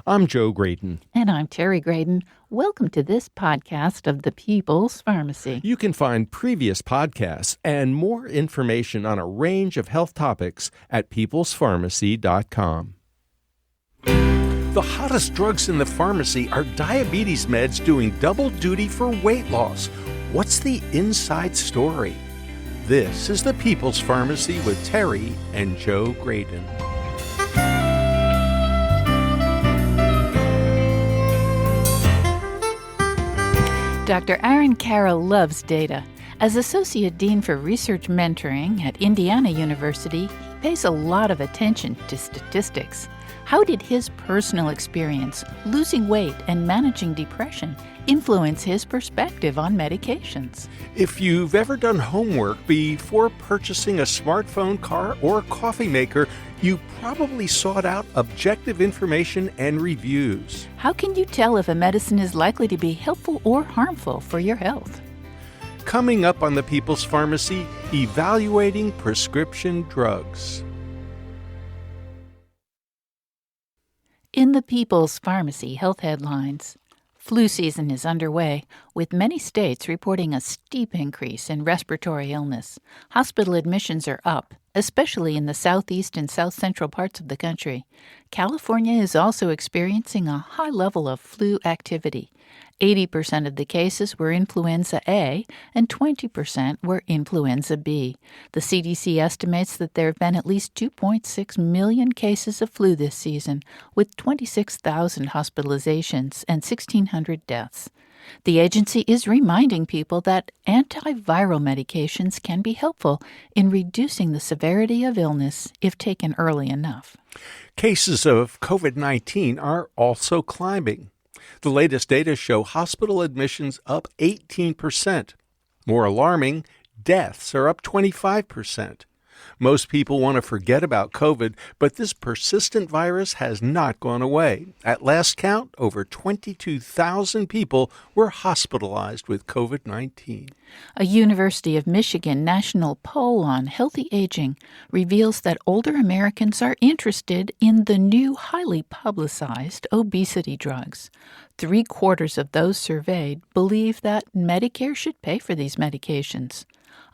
I'm Joe Graydon. And I'm Terry Graydon. Welcome to this podcast of the People's Pharmacy. You can find previous podcasts and more information on a range of health topics at peoplespharmacy.com. The hottest drugs in the pharmacy are diabetes meds doing double duty for weight loss. What's the inside story? This is the People's Pharmacy with Terry and Joe Graydon. Dr. Aaron Carroll loves data. As Associate Dean for Research Mentoring at Indiana University, he pays a lot of attention to statistics. How did his personal experience, losing weight and managing depression, influence his perspective on medications? If you've ever done homework before purchasing a smartphone, car, or coffee maker, you probably sought out objective information and reviews. How can you tell if a medicine is likely to be helpful or harmful for your health? Coming up on the People's Pharmacy, evaluating prescription drugs. In the People's Pharmacy health headlines, flu season is underway, with many states reporting a steep increase in respiratory illness. Hospital admissions are up, especially in the southeast and south central parts of the country. California is also experiencing a high level of flu activity. 80% of the cases were influenza A and 20% were influenza B. The CDC estimates that there have been at least 2.6 million cases of flu this season, with 26,000 hospitalizations and 1,600 deaths. The agency is reminding people that antiviral medications can be helpful in reducing the severity of illness if taken early enough. Cases of COVID-19 are also climbing. The latest data show hospital admissions up 18%. More alarming, deaths are up 25%. Most people want to forget about COVID, but this persistent virus has not gone away. At last count, over 22,000 people were hospitalized with COVID-19. A University of Michigan national poll on healthy aging reveals that older Americans are interested in the new highly publicized obesity drugs. 3/4 of those surveyed believe that Medicare should pay for these medications.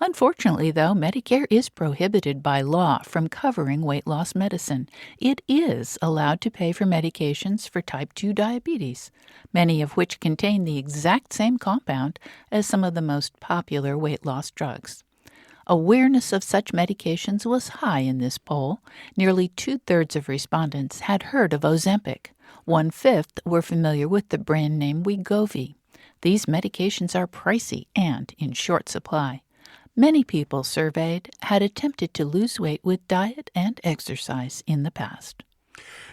Unfortunately, though, Medicare is prohibited by law from covering weight loss medicine. It is allowed to pay for medications for type 2 diabetes, many of which contain the exact same compound as some of the most popular weight loss drugs. Awareness of such medications was high in this poll. Nearly 2/3 of respondents had heard of Ozempic. 1/5 were familiar with the brand name Wegovy. These medications are pricey and in short supply. Many people surveyed had attempted to lose weight with diet and exercise in the past.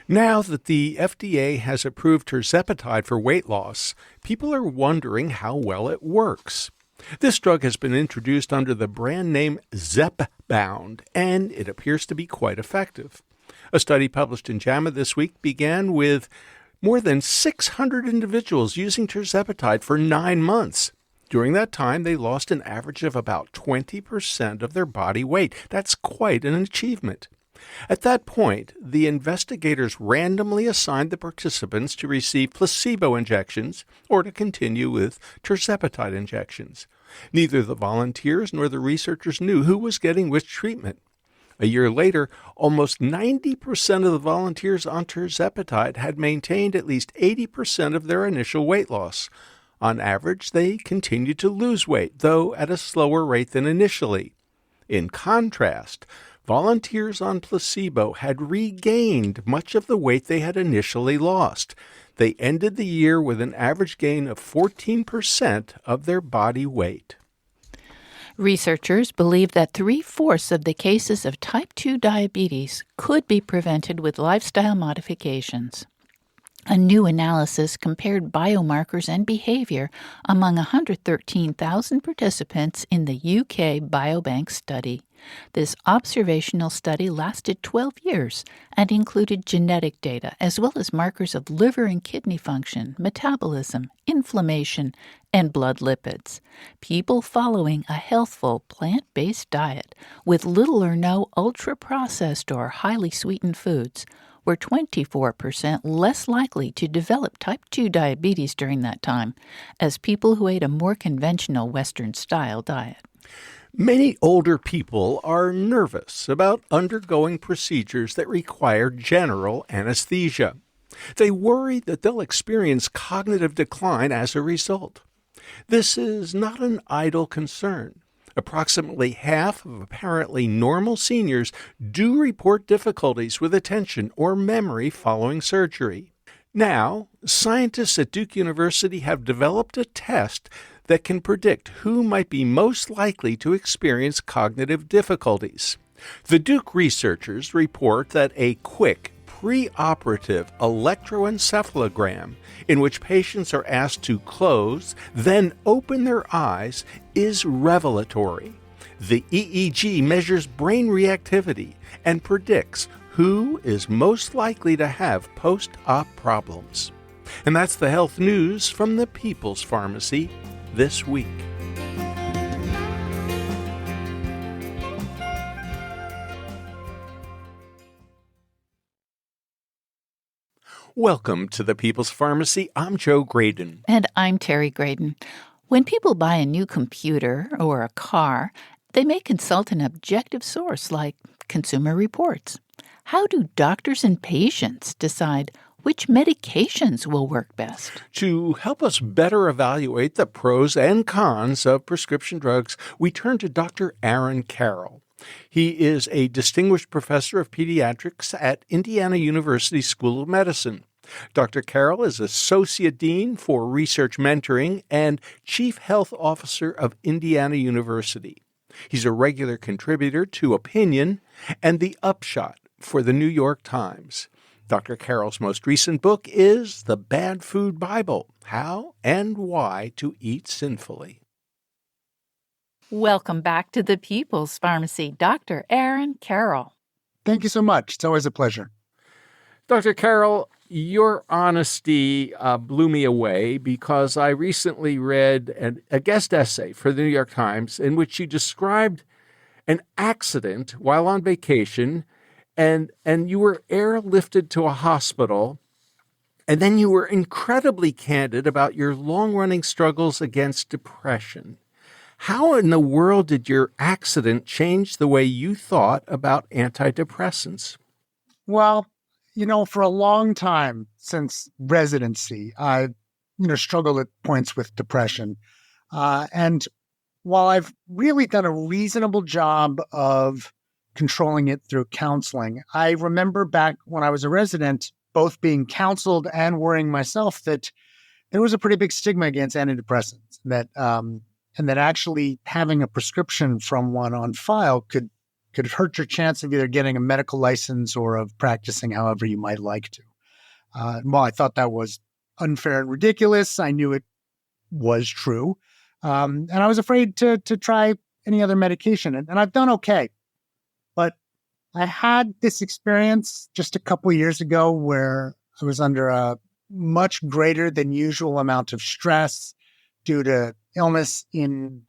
Now that the FDA has approved tirzepatide for weight loss, people are wondering how well it works. This drug has been introduced under the brand name Zepbound, and it appears to be quite effective. A study published in JAMA this week began with more than 600 individuals using tirzepatide for 9 months. During that time, they lost an average of about 20% of their body weight. That's quite an achievement. At that point, the investigators randomly assigned the participants to receive placebo injections or to continue with tirzepatide injections. Neither the volunteers nor the researchers knew who was getting which treatment. A year later, almost 90% of the volunteers on tirzepatide had maintained at least 80% of their initial weight loss. On average, they continued to lose weight, though at a slower rate than initially. In contrast, volunteers on placebo had regained much of the weight they had initially lost. They ended the year with an average gain of 14% of their body weight. Researchers believe that 3/4 of the cases of type 2 diabetes could be prevented with lifestyle modifications. A new analysis compared biomarkers and behavior among 113,000 participants in the UK Biobank study. This observational study lasted 12 years and included genetic data as well as markers of liver and kidney function, metabolism, inflammation, and blood lipids. People following a healthful plant-based diet with little or no ultra-processed or highly sweetened foods were 24% less likely to develop type 2 diabetes during that time as people who ate a more conventional Western-style diet. Many older people are nervous about undergoing procedures that require general anesthesia. They worry that they'll experience cognitive decline as a result. This is not an idle concern. Approximately half of apparently normal seniors do report difficulties with attention or memory following surgery. Now, scientists at Duke University have developed a test that can predict who might be most likely to experience cognitive difficulties. The Duke researchers report that a quick, preoperative electroencephalogram in which patients are asked to close, then open their eyes, is revelatory. The EEG measures brain reactivity and predicts who is most likely to have post-op problems. And that's the health news from the People's Pharmacy this week. Welcome to the People's Pharmacy. I'm Joe Graydon. And I'm Terry Graydon. When people buy a new computer or a car, they may consult an objective source like Consumer Reports. How do doctors and patients decide which medications will work best? To help us better evaluate the pros and cons of prescription drugs, we turn to Dr. Aaron Carroll. He is a distinguished professor of pediatrics at Indiana University School of Medicine. Dr. Carroll is Associate Dean for Research Mentoring and Chief Health Officer of Indiana University. He's a regular contributor to Opinion and The Upshot for the New York Times. Dr. Carroll's most recent book is The Bad Food Bible: How and Why to Eat Sinfully. Welcome back to the People's Pharmacy, Dr. Aaron Carroll. Thank you so much. It's always a pleasure. Dr. Carroll, your honesty blew me away because I recently read a guest essay for the New York Times in which you described an accident while on vacation, and you were airlifted to a hospital, and then you were incredibly candid about your long-running struggles against depression. How in the world did your accident change the way you thought about antidepressants? Well, for a long time since residency, I've, struggled at points with depression. And while I've really done a reasonable job of controlling it through counseling, I remember back when I was a resident, both being counseled and worrying myself that there was a pretty big stigma against antidepressants, and that actually having a prescription from one on file could hurt your chance of either getting a medical license or of practicing however you might like to. While I thought that was unfair and ridiculous, I knew it was true. And I was afraid to try any other medication. And I've done okay. But I had this experience just a couple of years ago where I was under a much greater than usual amount of stress due to illness in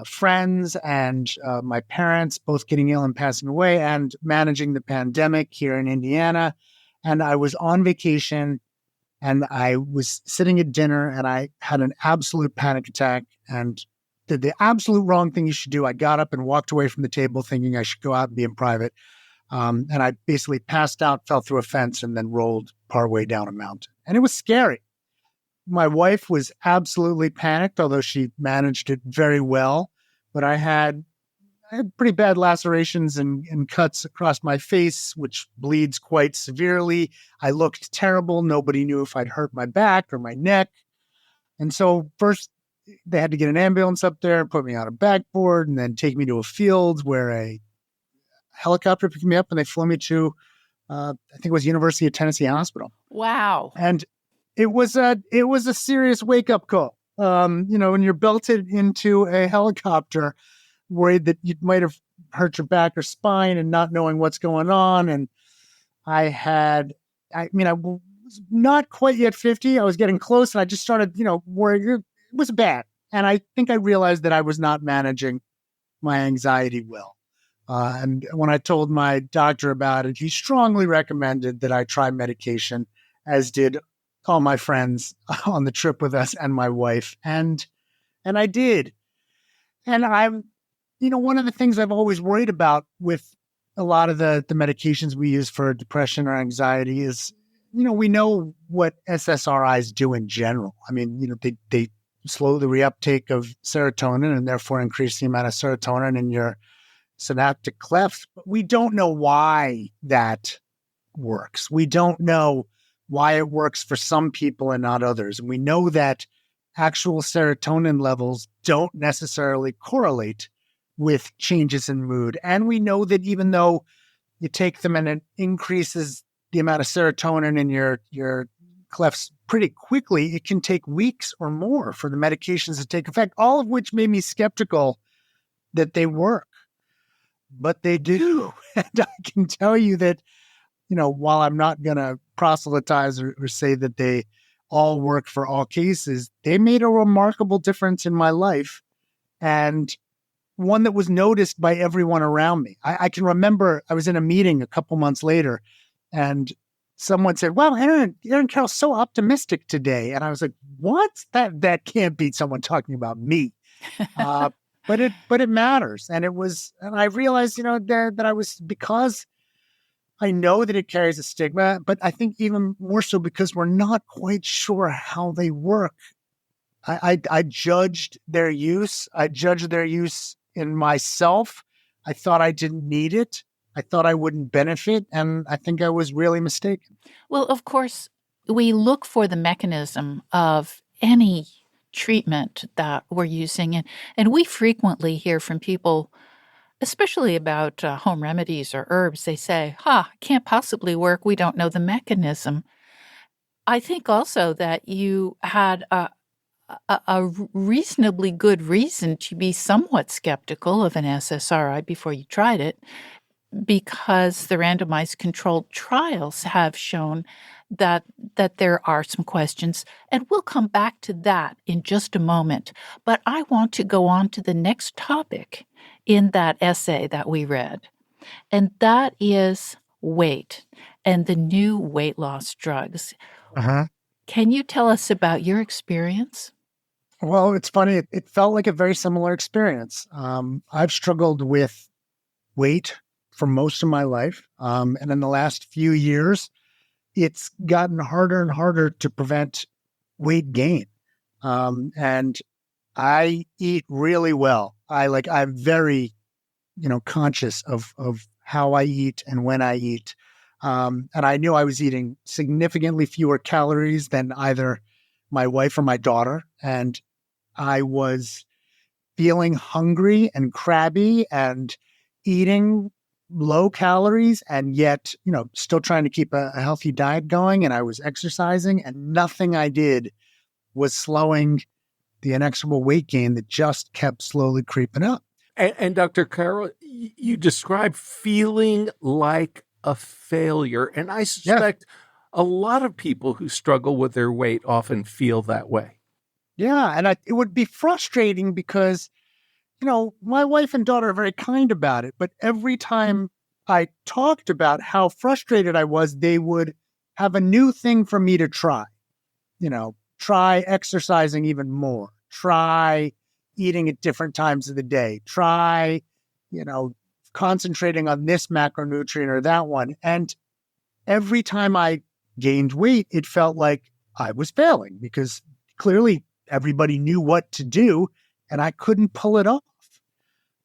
friends and my parents both getting ill and passing away, and managing the pandemic here in Indiana. And I was on vacation and I was sitting at dinner and I had an absolute panic attack and did the absolute wrong thing you should do. I got up and walked away from the table thinking I should go out and be in private. And I basically passed out, fell through a fence, and then rolled partway down a mountain. And it was scary. My wife was absolutely panicked, although she managed it very well. But I had pretty bad lacerations and cuts across my face, which bleeds quite severely. I looked terrible. Nobody knew if I'd hurt my back or my neck. And so first they had to get an ambulance up there, put me on a backboard, and then take me to a field where a helicopter picked me up, and they flew me to, I think it was University of Tennessee Hospital. Wow. And it was a serious wake-up call. When you're belted into a helicopter, worried that you might have hurt your back or spine and not knowing what's going on. And I was not quite yet 50. I was getting close, and I just started, worrying. It was bad. And I think I realized that I was not managing my anxiety well. And when I told my doctor about it, he strongly recommended that I try medication, as did all my friends on the trip with us and my wife. And I did. And one of the things I've always worried about with a lot of the medications we use for depression or anxiety is, we know what SSRIs do in general. I mean, they slow the reuptake of serotonin and therefore increase the amount of serotonin in your synaptic clefts. But we don't know why that works. We don't know why it works for some people and not others. And we know that actual serotonin levels don't necessarily correlate with changes in mood. And we know that even though you take them and it increases the amount of serotonin in your clefts pretty quickly, it can take weeks or more for the medications to take effect, all of which made me skeptical that they work. But they do. And I can tell you that, while I'm not going to proselytize or say that they all work for all cases, they made a remarkable difference in my life, and one that was noticed by everyone around me. I can remember I was in a meeting a couple months later, and someone said, "Well, Aaron Carroll's so optimistic today." And I was like, "What? That can't be someone talking about me." But it matters. And I realized, that I was, because I know that it carries a stigma, but I think even more so because we're not quite sure how they work. I judged their use. I judged their use in myself. I thought I didn't need it. I thought I wouldn't benefit. And I think I was really mistaken. Well, of course, we look for the mechanism of any treatment that we're using. And we frequently hear from people, especially about home remedies or herbs. They say, can't possibly work. We don't know the mechanism. I think also that you had a reasonably good reason to be somewhat skeptical of an SSRI before you tried it, because the randomized controlled trials have shown that there are some questions, and we'll come back to that in just a moment. But I want to go on to the next topic in that essay that we read, and that is weight and the new weight loss drugs. Uh-huh. Can you tell us about your experience? Well, it's funny. It felt like a very similar experience. I've struggled with weight for most of my life. And in the last few years, it's gotten harder and harder to prevent weight gain. And I eat really well. I'm very, conscious of how I eat and when I eat. And I knew I was eating significantly fewer calories than either my wife or my daughter. And I was feeling hungry and crabby and eating low calories, and yet, still trying to keep a healthy diet going. And I was exercising, and nothing I did was slowing the inexorable weight gain that just kept slowly creeping up. And Dr. Carroll, you describe feeling like a failure. And I suspect a lot of people who struggle with their weight often feel that way. Yeah. And it would be frustrating because, my wife and daughter are very kind about it. But every time I talked about how frustrated I was, they would have a new thing for me to try. Try exercising even more. Try eating at different times of the day. Try, concentrating on this macronutrient or that one. And every time I gained weight, it felt like I was failing because clearly everybody knew what to do and I couldn't pull it off.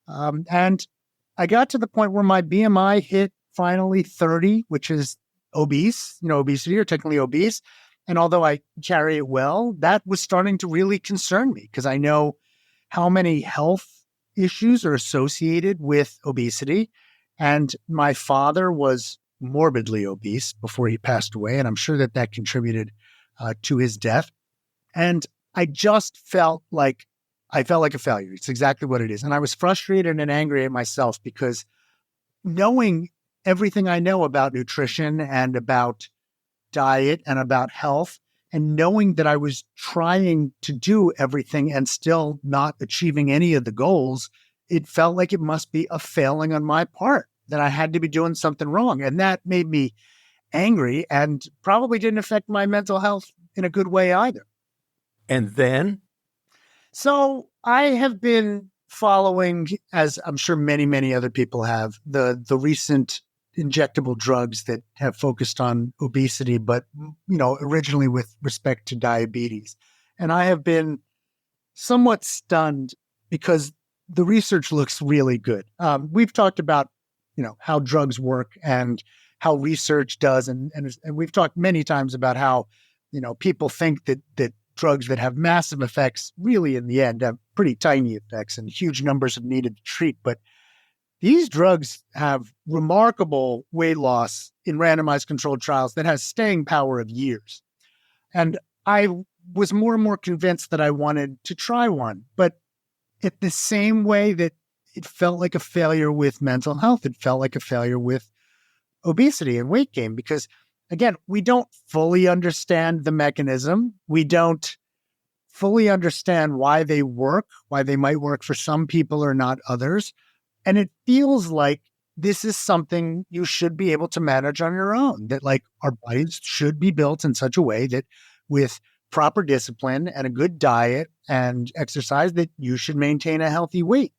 And I got to the point where my BMI hit finally 30, which is obese, obesity or technically obese. And although I carry it well, that was starting to really concern me because I know how many health issues are associated with obesity. And my father was morbidly obese before he passed away. And I'm sure that contributed to his death. And I just felt like a failure. It's exactly what it is. And I was frustrated and angry at myself because knowing everything I know about nutrition and about diet and about health, and knowing that I was trying to do everything and still not achieving any of the goals, it felt like it must be a failing on my part, that I had to be doing something wrong. And that made me angry and probably didn't affect my mental health in a good way either. And then? So I have been following, as I'm sure many, many other people have, the recent injectable drugs that have focused on obesity, but, originally with respect to diabetes. And I have been somewhat stunned because the research looks really good. We've talked about, how drugs work and how research does. And we've talked many times about how, people think that drugs that have massive effects really in the end have pretty tiny effects and huge numbers of needed to treat. But these drugs have remarkable weight loss in randomized controlled trials that has staying power of years. And I was more and more convinced that I wanted to try one. But at the same way that it felt like a failure with mental health, it felt like a failure with obesity and weight gain, because again, we don't fully understand the mechanism. We don't fully understand why they work, why they might work for some people or not others. And it feels like this is something you should be able to manage on your own, that like our bodies should be built in such a way that with proper discipline and a good diet and exercise that you should maintain a healthy weight.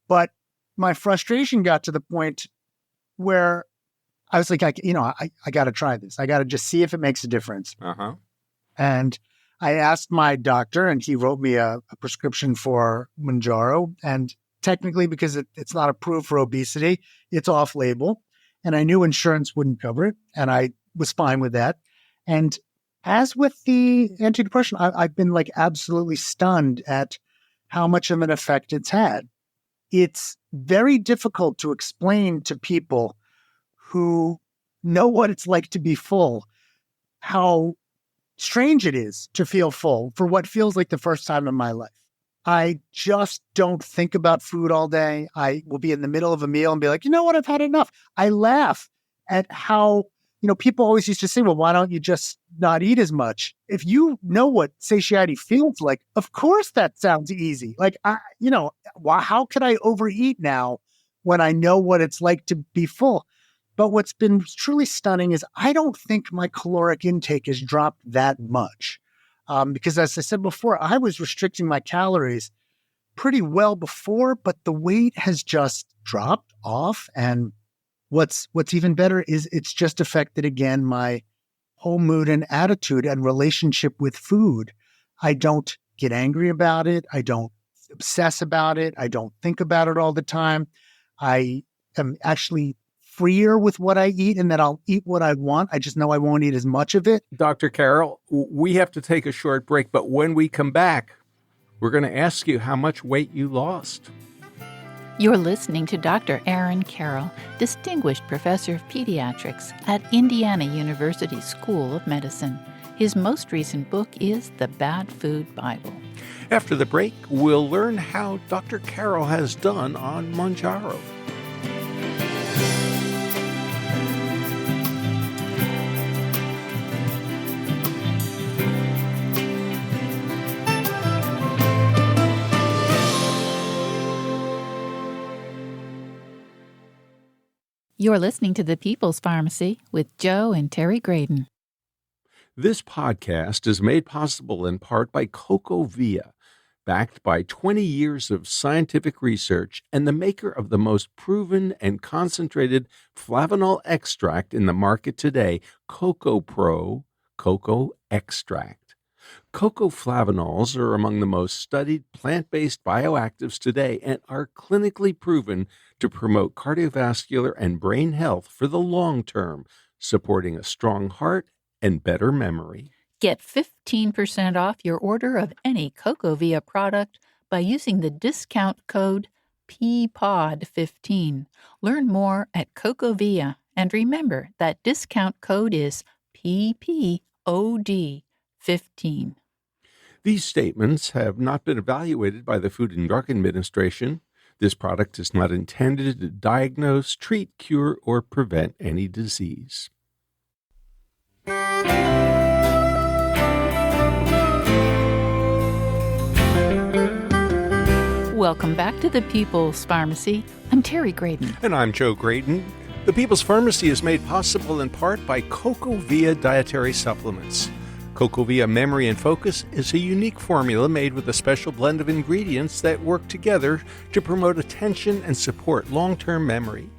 But my frustration got to the point where I was like, I got to try this. I got to just see if it makes a difference. Uh-huh. And I asked my doctor, and he wrote me a prescription for Mounjaro. And technically, because it's not approved for obesity, it's off-label. And I knew insurance wouldn't cover it, and I was fine with that. And as with the antidepressant, I've been like absolutely stunned at how much of an effect it's had. It's very difficult to explain to people who know what it's like to be full, how strange it is to feel full for what feels like the first time in my life. I just don't think about food all day. I will be in the middle of a meal and be like, you know what, I've had enough. I laugh at how, people always used to say, well, why don't you just not eat as much? If you know what satiety feels like, of course that sounds easy. Like, how could I overeat now when I know what it's like to be full? But what's been truly stunning is I don't think my caloric intake has dropped that much. Because as I said before, I was restricting my calories pretty well before, but the weight has just dropped off. And what's even better is it's just affected, again, my whole mood and attitude and relationship with food. I don't get angry about it. I don't obsess about it. I don't think about it all the time. I am actually freer with what I eat, and that I'll eat what I want. I just know I won't eat as much of it. Dr. Carroll, we have to take a short break, but when we come back, we're going to ask you how much weight you lost. You're listening to Dr. Aaron Carroll, Distinguished Professor of Pediatrics at Indiana University School of Medicine. His most recent book is The Bad Food Bible. After the break, we'll learn how Dr. Carroll has done on Mounjaro. You're listening to The People's Pharmacy with Joe and Terry Graydon. This podcast is made possible in part by CocoVia, backed by 20 years of scientific research and the maker of the most proven and concentrated flavanol extract in the market today, Coco Pro Cocoa Extract. Cocoa flavanols are among the most studied plant-based bioactives today and are clinically proven to promote cardiovascular and brain health for the long term, supporting a strong heart and better memory. Get 15% off your order of any CocoVia product by using the discount code PPOD15. Learn more at CocoVia, and remember that discount code is PPOD15. These statements have not been evaluated by the Food and Drug Administration. This product is not intended to diagnose, treat, cure, or prevent any disease. Welcome back to the People's Pharmacy. I'm Terry Graydon. And I'm Joe Graydon. The People's Pharmacy is made possible in part by CocoVia dietary supplements. CocoVia Memory and Focus is a unique formula made with a special blend of ingredients that work together to promote attention and support long-term memory.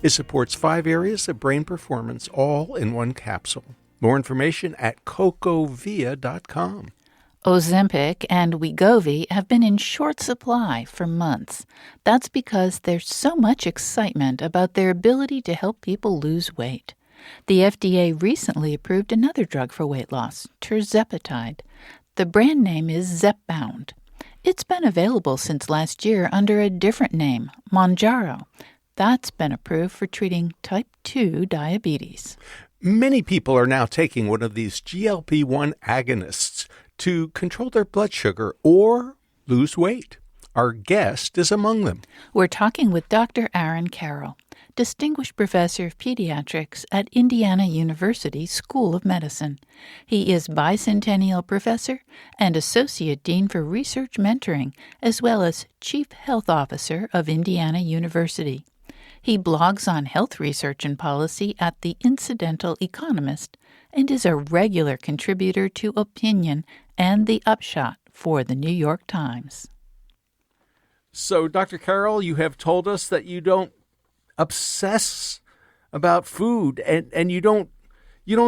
It supports 5 areas of brain performance, all in one capsule. More information at cocovia.com. Ozempic and Wegovy have been in short supply for months. That's because there's so much excitement about their ability to help people lose weight. The FDA recently approved another drug for weight loss, tirzepatide. The brand name is Zepbound. It's been available since last year under a different name, Mounjaro. That's been approved for treating type 2 diabetes. Many people are now taking one of these GLP-1 agonists to control their blood sugar or lose weight. Our guest is among them. We're talking with Dr. Aaron Carroll, Distinguished Professor of Pediatrics at Indiana University School of Medicine. He is Bicentennial Professor and Associate Dean for Research Mentoring, as well as Chief Health Officer of Indiana University. He blogs on health research and policy at The Incidental Economist and is a regular contributor to Opinion and The Upshot for the New York Times. So, Dr. Carroll, you have told us that you don't obsess about food and you don't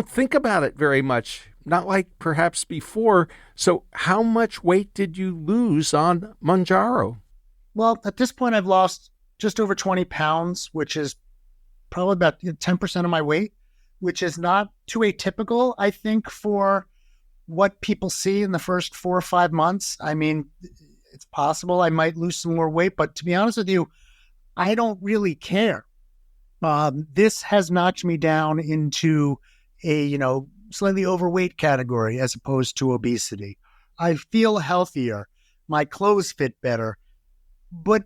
think about it very much, not like perhaps before. So how much weight did you lose on Mounjaro? Well, at this point, I've lost just over 20 pounds, which is probably about 10% of my weight, which is not too atypical, I think, for what people see in the first 4 or 5 months. I mean, it's possible I might lose some more weight, but to be honest with you, I don't really care. This has knocked me down into a, slightly overweight category as opposed to obesity. I feel healthier. My clothes fit better. But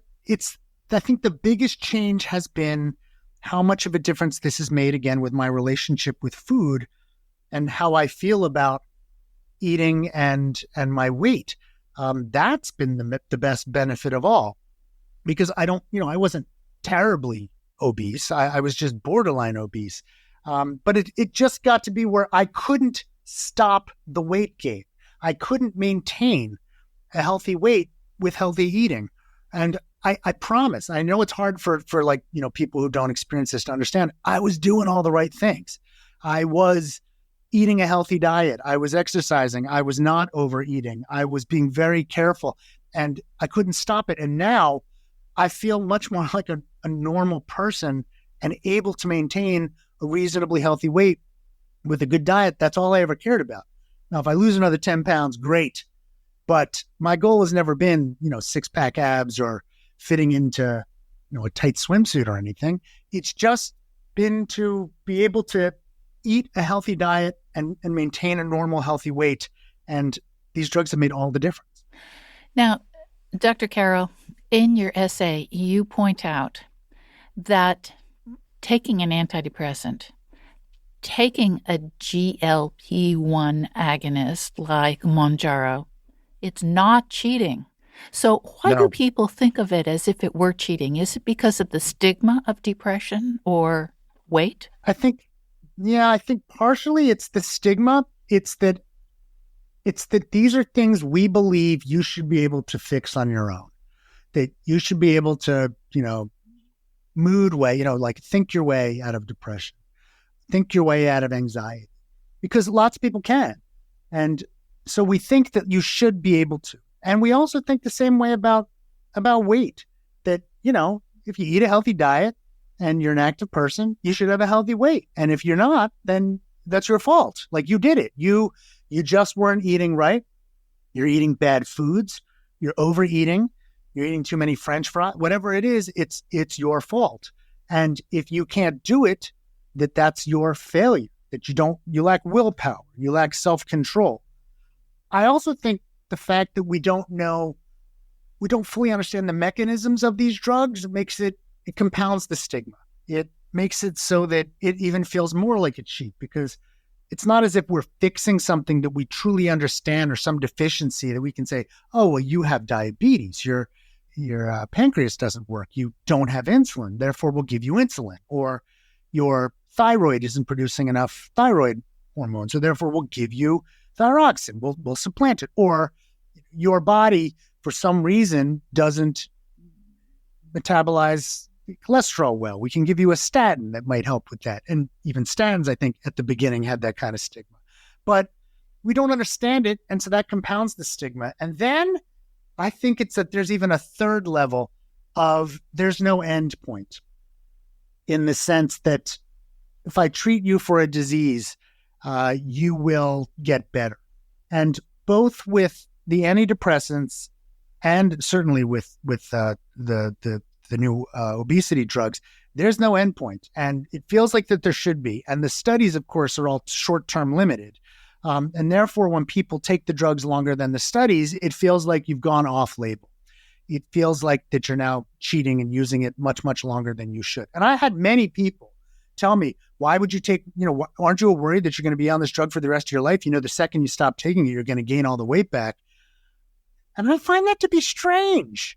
I think the biggest change has been how much of a difference this has made, again, with my relationship with food and how I feel about eating and my weight. That's been the best benefit of all, because I wasn't terribly obese. I was just borderline obese. But it just got to be where I couldn't stop the weight gain. I couldn't maintain a healthy weight with healthy eating. And I promise, I know it's hard for people who don't experience this to understand. I was doing all the right things. I was eating a healthy diet. I was exercising. I was not overeating. I was being very careful, and I couldn't stop it. And now I feel much more like a normal person and able to maintain a reasonably healthy weight with a good diet. That's all I ever cared about. Now, if I lose another 10 pounds, great. But my goal has never been, 6-pack abs or fitting into, a tight swimsuit or anything. It's just been to be able to eat a healthy diet and maintain a normal, healthy weight. And these drugs have made all the difference. Now, Dr. Carroll, in your essay, you point out that taking an antidepressant, taking a GLP-1 agonist like Mounjaro, it's not cheating. So why do people think of it as if it were cheating? Is it because of the stigma of depression or weight? I think partially it's the stigma. It's that these are things we believe you should be able to fix on your own. That you should be able to, mood way, think your way out of depression, think your way out of anxiety, because lots of people can. And so we think that you should be able to. And we also think the same way about weight, that, if you eat a healthy diet and you're an active person, you should have a healthy weight. And if you're not, then that's your fault. Like, you did it. You just weren't eating right. You're eating bad foods. You're overeating. You're eating too many French fries. Whatever it is, it's your fault. And if you can't do it, that's your failure, that you lack willpower. You lack self-control. I also think the fact that we don't fully understand the mechanisms of these drugs it compounds the stigma. It makes it so that it even feels more like a cheat, because it's not as if we're fixing something that we truly understand or some deficiency that we can say, oh, well, you have diabetes. your pancreas doesn't work. You don't have insulin, therefore we'll give you insulin. Or your thyroid isn't producing enough thyroid hormones, so therefore we'll give you thyroxine. We'll supplant it. Or your body, for some reason, doesn't metabolize cholesterol well. We can give you a statin that might help with that. And even statins, I think, at the beginning had that kind of stigma. But we don't understand it, and so that compounds the stigma. And then I think it's that there's even a third level of there's no end point, in the sense that if I treat you for a disease, you will get better. And both with the antidepressants and certainly with the new obesity drugs, there's no endpoint. And it feels like that there should be. And the studies, of course, are all short-term limited. And therefore, when people take the drugs longer than the studies, it feels like you've gone off-label. It feels like that you're now cheating and using it much, much longer than you should. And I had many people tell me, why would you take, aren't you worried that you're going to be on this drug for the rest of your life? The second you stop taking it, you're going to gain all the weight back. And I find that to be strange.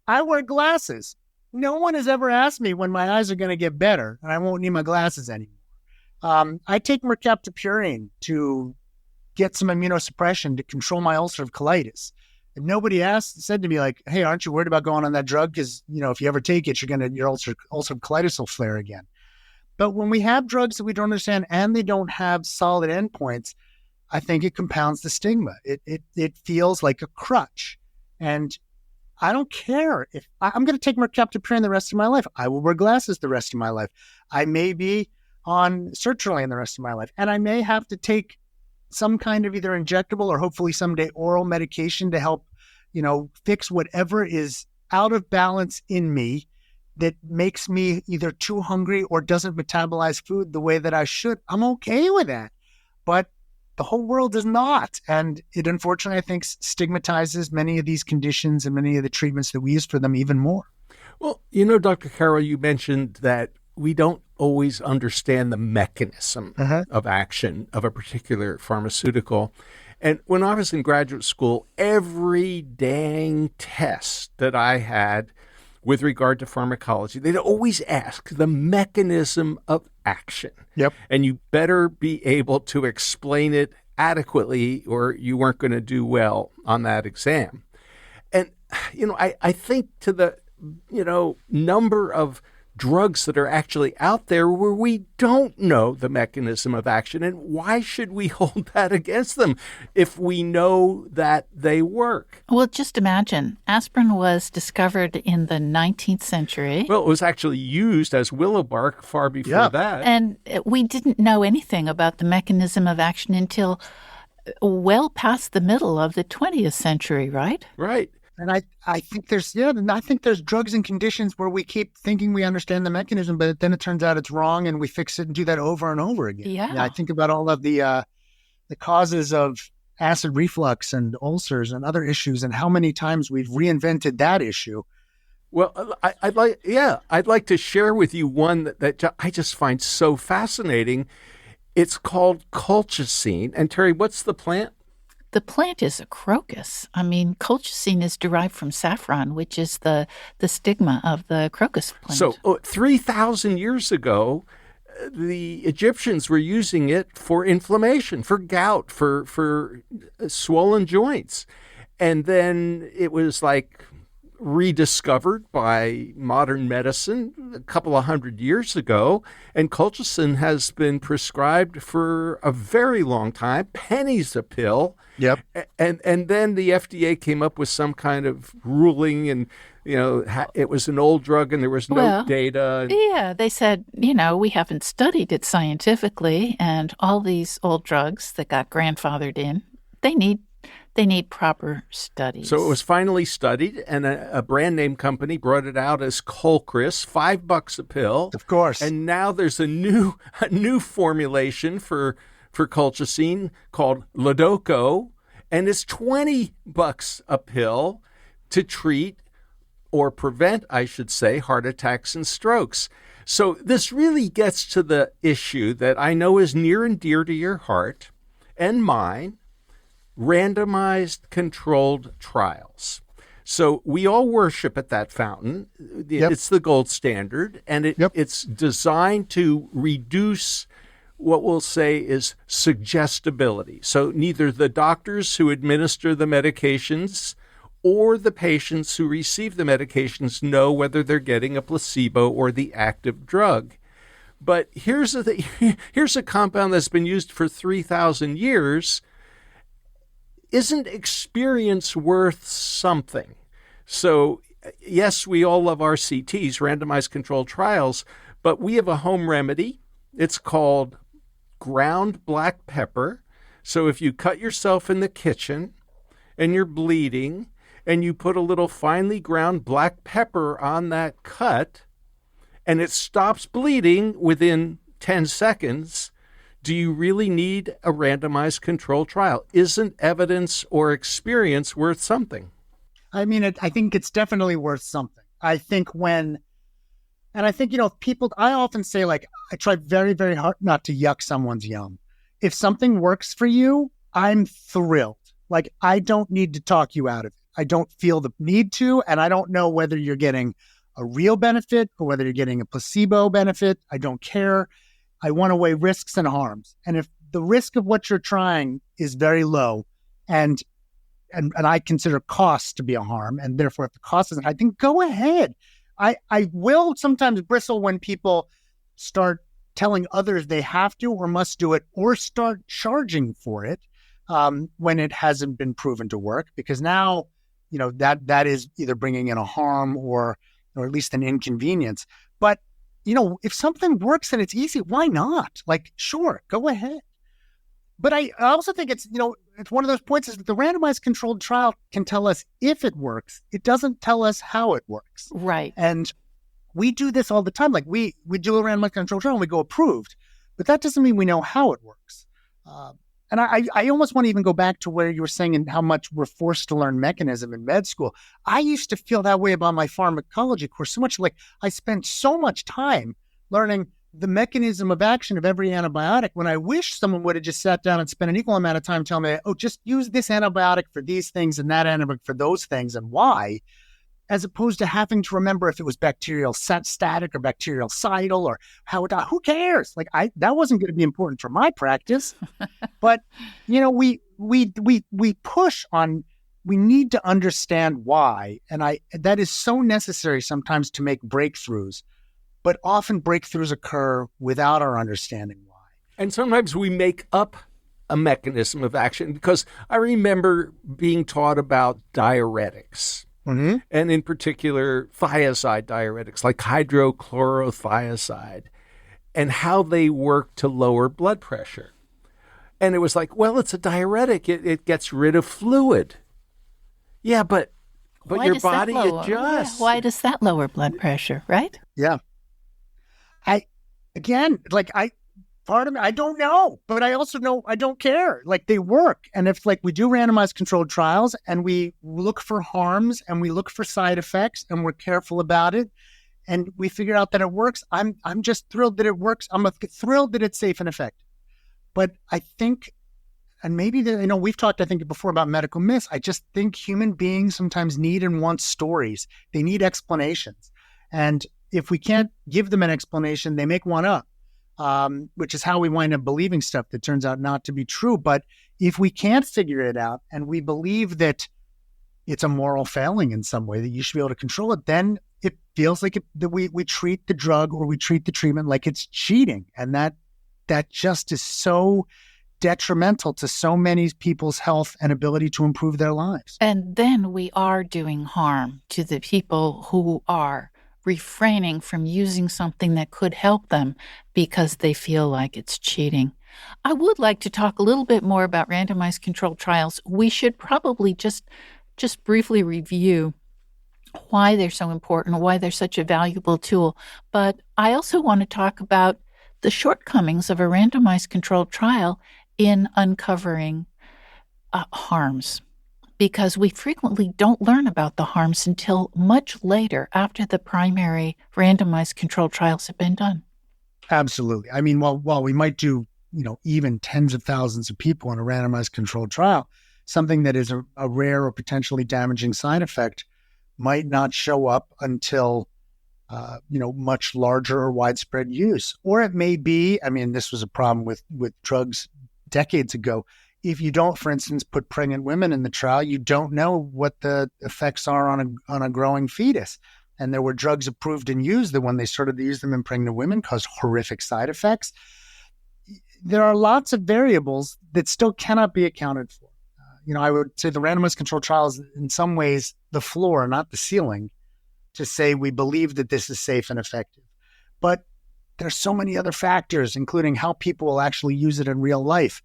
I wear glasses. No one has ever asked me when my eyes are going to get better and I won't need my glasses anymore. I take mercaptopurine to get some immunosuppression to control my ulcerative colitis. And nobody said to me like, hey, aren't you worried about going on that drug? Because, if you ever take it, your ulcerative colitis will flare again. But when we have drugs that we don't understand and they don't have solid endpoints, I think it compounds the stigma. It feels like a crutch. And I don't care if I'm going to take mercaptopurine the rest of my life. I will wear glasses the rest of my life. I may be on sertraline the rest of my life. And I may have to take some kind of either injectable or hopefully someday oral medication to help, fix whatever is out of balance in me that makes me either too hungry or doesn't metabolize food the way that I should. I'm okay with that. But the whole world is not. And it unfortunately, I think, stigmatizes many of these conditions and many of the treatments that we use for them even more. Well, Dr. Carroll, you mentioned that we don't always understand the mechanism of action of a particular pharmaceutical. And when I was in graduate school, every dang test that I had with regard to pharmacology, they'd always ask the mechanism of action. Yep. And you better be able to explain it adequately or you weren't going to do well on that exam. And, I think to the, number of drugs that are actually out there where we don't know the mechanism of action. And why should we hold that against them if we know that they work? Well, just imagine, aspirin was discovered in the 19th century. Well, it was actually used as willow bark far before that. And we didn't know anything about the mechanism of action until well past the middle of the 20th century, right? Right. And I think there's drugs and conditions where we keep thinking we understand the mechanism, but then it turns out it's wrong and we fix it and do that over and over again. Yeah. I think about all of the causes of acid reflux and ulcers and other issues and how many times we've reinvented that issue. Well, I'd like to share with you one that I just find so fascinating. It's called colchicine. And Terry, what's the plant? The plant is a crocus. Colchicine is derived from saffron, which is the stigma of the crocus plant. So 3,000 years ago, the Egyptians were using it for inflammation, for gout, for swollen joints. And then it was rediscovered by modern medicine a couple of 100 years ago, and colchicine has been prescribed for a very long time, pennies a pill. Yep. And then the FDA came up with some kind of ruling, and it was an old drug and there was no data. Yeah, they said, we haven't studied it scientifically, and all these old drugs that got grandfathered in, they need proper studies. So it was finally studied, and a brand name company brought it out as Colchris, $5 a pill. Of course. And now there's a new formulation for colchicine called Lodoco, and it's $20 a pill to treat or prevent, I should say, heart attacks and strokes. So this really gets to the issue that I know is near and dear to your heart and mine: randomized controlled trials. So we all worship at that fountain. Yep. It's the gold standard, and Yep. it's designed to reduce what we'll say is suggestibility. So neither the doctors who administer the medications or the patients who receive the medications know whether they're getting a placebo or the active drug. But here's a compound that's been used for 3,000 years. Isn't experience worth something? So, yes, we all love RCTs, randomized controlled trials, but we have a home remedy. It's called ground black pepper. So if you cut yourself in the kitchen and you're bleeding and you put a little finely ground black pepper on that cut and it stops bleeding within 10 seconds, do you really need a randomized controlled trial? Isn't evidence or experience worth something? I mean, I think it's definitely worth something. I think people, I often say, like, I try very, very hard not to yuck someone's yum. If something works for you, I'm thrilled. Like, I don't need to talk you out of it. I don't feel the need to, and I don't know whether you're getting a real benefit or whether you're getting a placebo benefit. I don't care. I want to weigh risks and harms. And if the risk of what you're trying is very low, and I consider cost to be a harm, and therefore if the cost isn't high, then go ahead. I will sometimes bristle when people start telling others they have to or must do it, or start charging for it when it hasn't been proven to work, because now, that is either bringing in a harm or at least an inconvenience. But, if something works and it's easy, why not? Like, sure, go ahead. But I also think it's one of those points is that the randomized controlled trial can tell us if it works. It doesn't tell us how it works. Right. And we do this all the time. Like we do a randomized controlled trial and we go approved, but that doesn't mean we know how it works. And I almost want to even go back to where you were saying and how much we're forced to learn mechanism in med school. I used to feel that way about my pharmacology course so much. Like I spent so much time learning the mechanism of action of every antibiotic when I wish someone would have just sat down and spent an equal amount of time telling me, oh, just use this antibiotic for these things and that antibiotic for those things and why, as opposed to having to remember if it was bacterial static or bacterial cidal or how it, who cares? Like that wasn't going to be important for my practice. But, we push on, we need to understand why. And that is so necessary sometimes to make breakthroughs. But often breakthroughs occur without our understanding why. And sometimes we make up a mechanism of action, because I remember being taught about diuretics, and in particular thiazide diuretics like hydrochlorothiazide, and how they work to lower blood pressure. And it was like, well, it's a diuretic. It gets rid of fluid. Yeah, but your body adjusts. Why does that lower blood pressure, right? Yeah. Part of me, I don't know, but I also know I don't care. Like they work. And if we do randomized controlled trials and we look for harms and we look for side effects and we're careful about it and we figure out that it works, I'm just thrilled that it works. I'm thrilled that it's safe and effective. But I think, and maybe we've talked, I think, before about medical myths. I just think human beings sometimes need and want stories. They need explanations. And if we can't give them an explanation, they make one up, which is how we wind up believing stuff that turns out not to be true. But if we can't figure it out and we believe that it's a moral failing in some way, that you should be able to control it, then it feels like that we treat the drug or we treat the treatment like it's cheating. And that just is so detrimental to so many people's health and ability to improve their lives. And then we are doing harm to the people who are refraining from using something that could help them because they feel like it's cheating. I would like to talk a little bit more about randomized controlled trials. We should probably just briefly review why they're so important, why they're such a valuable tool. But I also want to talk about the shortcomings of a randomized controlled trial in uncovering harms, because we frequently don't learn about the harms until much later after the primary randomized controlled trials have been done. Absolutely. I mean, while we might do, even tens of thousands of people in a randomized controlled trial, something that is a rare or potentially damaging side effect might not show up until much larger or widespread use. Or it may be, this was a problem with drugs decades ago. If you don't, for instance, put pregnant women in the trial, you don't know what the effects are on a growing fetus. And there were drugs approved and used that when they started to use them in pregnant women caused horrific side effects. There are lots of variables that still cannot be accounted for. I would say the randomized controlled trial is in some ways the floor, not the ceiling, to say we believe that this is safe and effective. But there's so many other factors, including how people will actually use it in real life,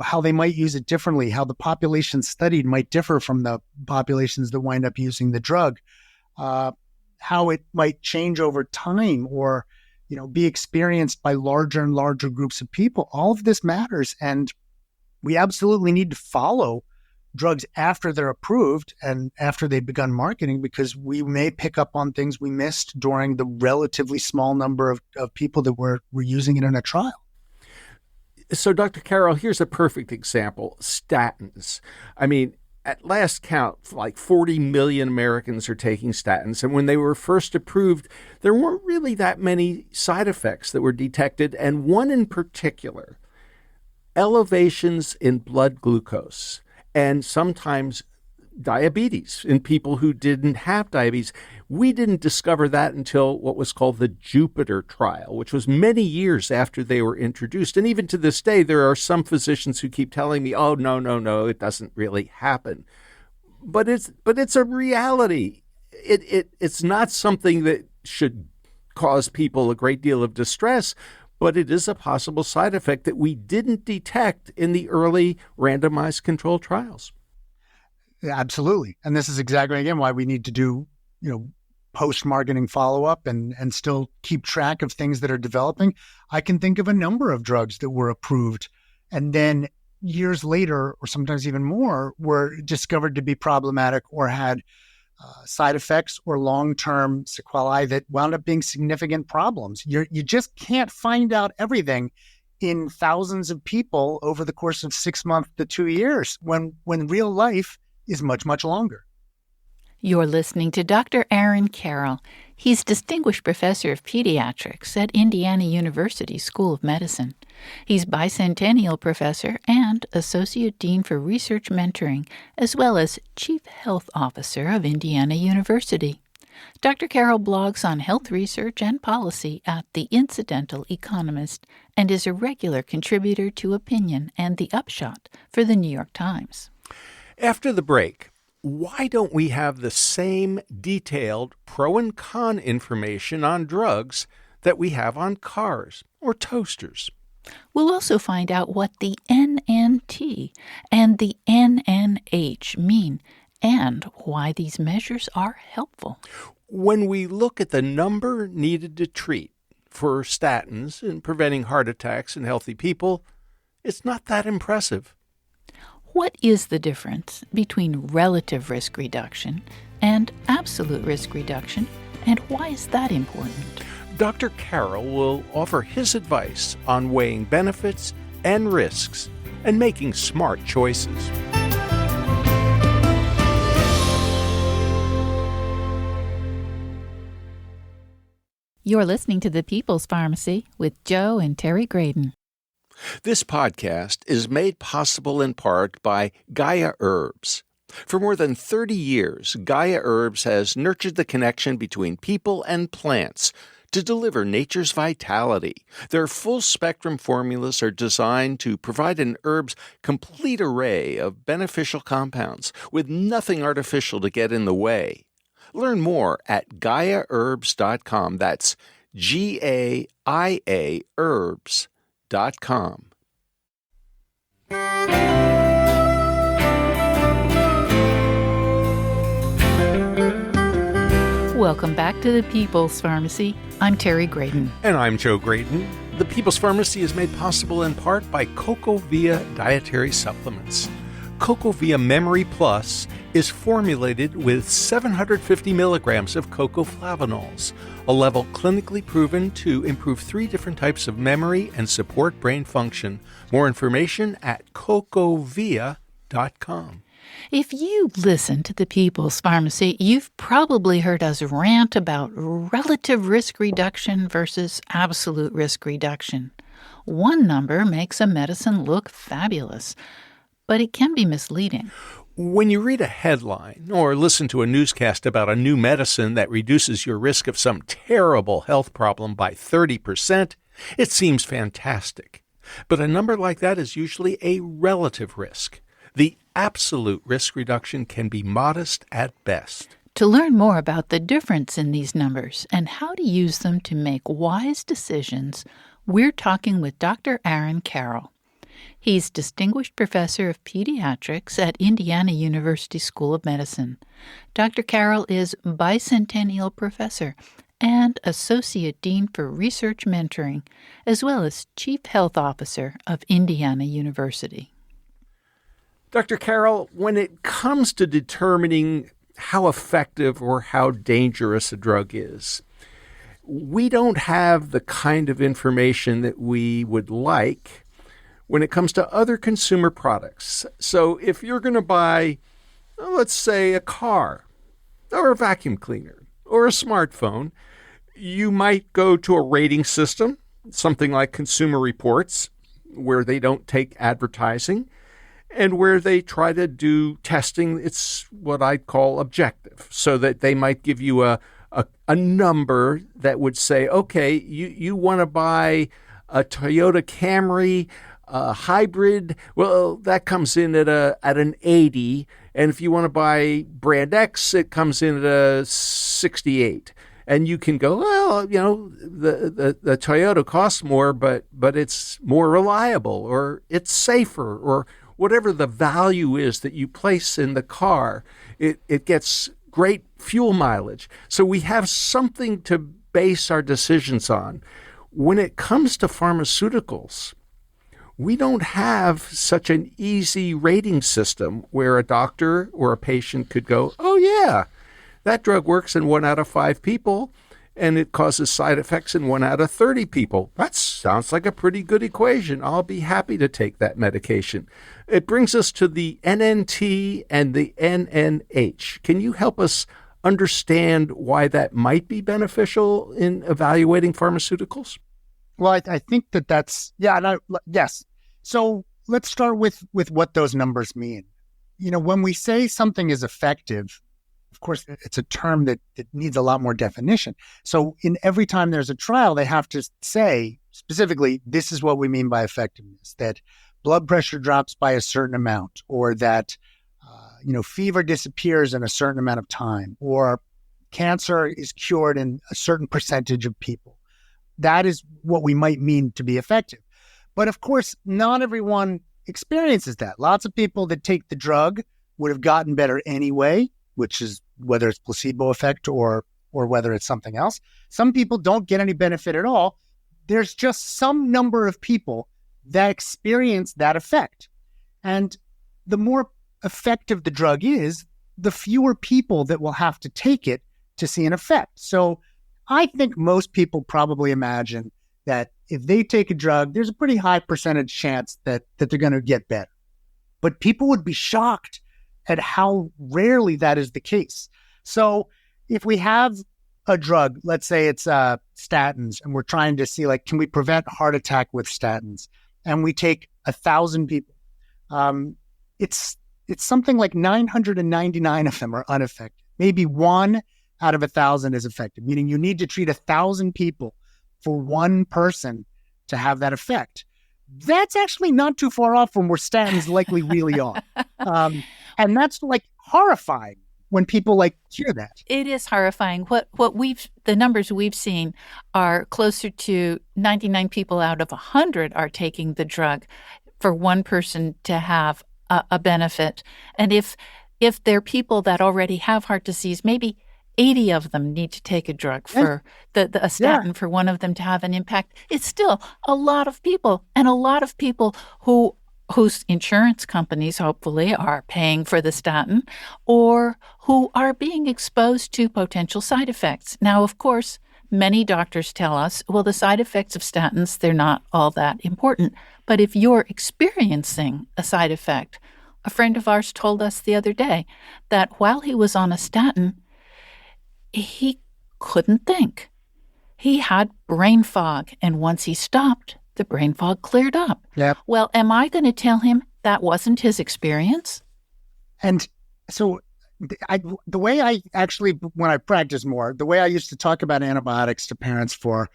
how they might use it differently, how the population studied might differ from the populations that wind up using the drug, how it might change over time or be experienced by larger and larger groups of people. All of this matters, and we absolutely need to follow drugs after they're approved and after they've begun marketing, because we may pick up on things we missed during the relatively small number of people that were using it in a trial. So, Dr. Carroll, here's a perfect example. Statins. At last count, like 40 million Americans are taking statins. And when they were first approved, there weren't really that many side effects that were detected. And one in particular, elevations in blood glucose and sometimes diabetes in people who didn't have diabetes. We didn't discover that until what was called the Jupiter trial, which was many years after they were introduced. And even to this day, there are some physicians who keep telling me, oh, no, it doesn't really happen. But it's a reality. It's not something that should cause people a great deal of distress, but it is a possible side effect that we didn't detect in the early randomized controlled trials. Yeah, absolutely. And this is exactly, again, why we need to do, post-marketing follow-up and still keep track of things that are developing. I can think of a number of drugs that were approved and then years later, or sometimes even more, were discovered to be problematic or had side effects or long-term sequelae that wound up being significant problems. You just can't find out everything in thousands of people over the course of 6 months to 2 years when real life is much, much longer. You're listening to Dr. Aaron Carroll. He's Distinguished Professor of Pediatrics at Indiana University School of Medicine. He's Bicentennial Professor and Associate Dean for Research Mentoring, as well as Chief Health Officer of Indiana University. Dr. Carroll blogs on health research and policy at The Incidental Economist and is a regular contributor to Opinion and The Upshot for The New York Times. After the break, why don't we have the same detailed pro and con information on drugs that we have on cars or toasters? We'll also find out what the NNT and the NNH mean and why these measures are helpful. When we look at the number needed to treat for statins in preventing heart attacks in healthy people, it's not that impressive. What is the difference between relative risk reduction and absolute risk reduction, and why is that important? Dr. Carroll will offer his advice on weighing benefits and risks and making smart choices. You're listening to The People's Pharmacy with Joe and Terry Graydon. This podcast is made possible in part by Gaia Herbs. For more than 30 years, Gaia Herbs has nurtured the connection between people and plants to deliver nature's vitality. Their full-spectrum formulas are designed to provide an herb's complete array of beneficial compounds with nothing artificial to get in the way. Learn more at GaiaHerbs.com. That's GAIA Herbs.com. Welcome back to The People's Pharmacy. I'm Terry Graydon. And I'm Joe Graydon. The People's Pharmacy is made possible in part by CocoVia Dietary Supplements. CocoVia Memory Plus is formulated with 750 milligrams of cocoflavanols, a level clinically proven to improve 3 different types of memory and support brain function. More information at cocovia.com. outweigh.com. If you listen to the People's Pharmacy, you've probably heard us rant about relative risk reduction versus absolute risk reduction. One number makes a medicine look fabulous, but it can be misleading. When you read a headline or listen to a newscast about a new medicine that reduces your risk of some terrible health problem by 30%, it seems fantastic. But a number like that is usually a relative risk. The absolute risk reduction can be modest at best. To learn more about the difference in these numbers and how to use them to make wise decisions, we're talking with Dr. Aaron Carroll. He's Distinguished Professor of Pediatrics at Indiana University School of Medicine. Dr. Carroll is Bicentennial Professor and Associate Dean for Research Mentoring, as well as Chief Health Officer of Indiana University. Dr. Carroll, when it comes to determining how effective or how dangerous a drug is, we don't have the kind of information that we would like when it comes to other consumer products. So if you're going to buy, let's say, a car or a vacuum cleaner or a smartphone, you might go to a rating system, something like Consumer Reports, where they don't take advertising and where they try to do testing. It's what I call objective, so that they might give you a number that would say, okay, you want to buy a Toyota Camry hybrid, well, that comes in at an 80, and if you want to buy brand X, it comes in at a 68. And you can go, well, the Toyota costs more, but it's more reliable, or it's safer, or whatever the value is that you place in the car. It gets great fuel mileage. So we have something to base our decisions on. When it comes to pharmaceuticals, we don't have such an easy rating system where a doctor or a patient could go, oh, yeah, that drug works in 1 out of 5 people, and it causes side effects in 1 out of 30 people. That sounds like a pretty good equation. I'll be happy to take that medication. It brings us to the NNT and the NNH. Can you help us understand why that might be beneficial in evaluating pharmaceuticals? Well, I think that's, yes. So let's start with what those numbers mean. When we say something is effective, of course, it's a term that it needs a lot more definition. So in every time there's a trial, they have to say specifically, this is what we mean by effectiveness, that blood pressure drops by a certain amount, or that, fever disappears in a certain amount of time, or cancer is cured in a certain percentage of people. That is what we might mean to be effective. But of course, not everyone experiences that. Lots of people that take the drug would have gotten better anyway, which is whether it's placebo effect or whether it's something else. Some people don't get any benefit at all. There's just some number of people that experience that effect. And the more effective the drug is, the fewer people that will have to take it to see an effect. So I think most people probably imagine that if they take a drug, there's a pretty high percentage chance that they're going to get better. But people would be shocked at how rarely that is the case. So if we have a drug, let's say it's statins, and we're trying to see, can we prevent heart attack with statins? And we take 1,000 people. It's something like 999 of them are unaffected. Maybe 1 out of 1,000 is effective, meaning you need to treat 1,000 people for one person to have that effect. That's actually not too far off from where statins likely really are. And that's horrifying when people hear that. It is horrifying. The numbers we've seen are closer to 99 people out of 100 are taking the drug for one person to have a benefit. And if they're people that already have heart disease, maybe 80 of them need to take a drug for a statin for one of them to have an impact. It's still a lot of people, and a lot of people whose insurance companies hopefully are paying for the statin, or who are being exposed to potential side effects. Now, of course, many doctors tell us, well, the side effects of statins, they're not all that important. But if you're experiencing a side effect, A friend of ours told us the other day that while he was on a statin, he couldn't think. He had brain fog, and once he stopped, the brain fog cleared up. Yep. Well, am I going to tell him that wasn't his experience? And so the way I actually, when I practice more, the way I used to talk about antibiotics to parents for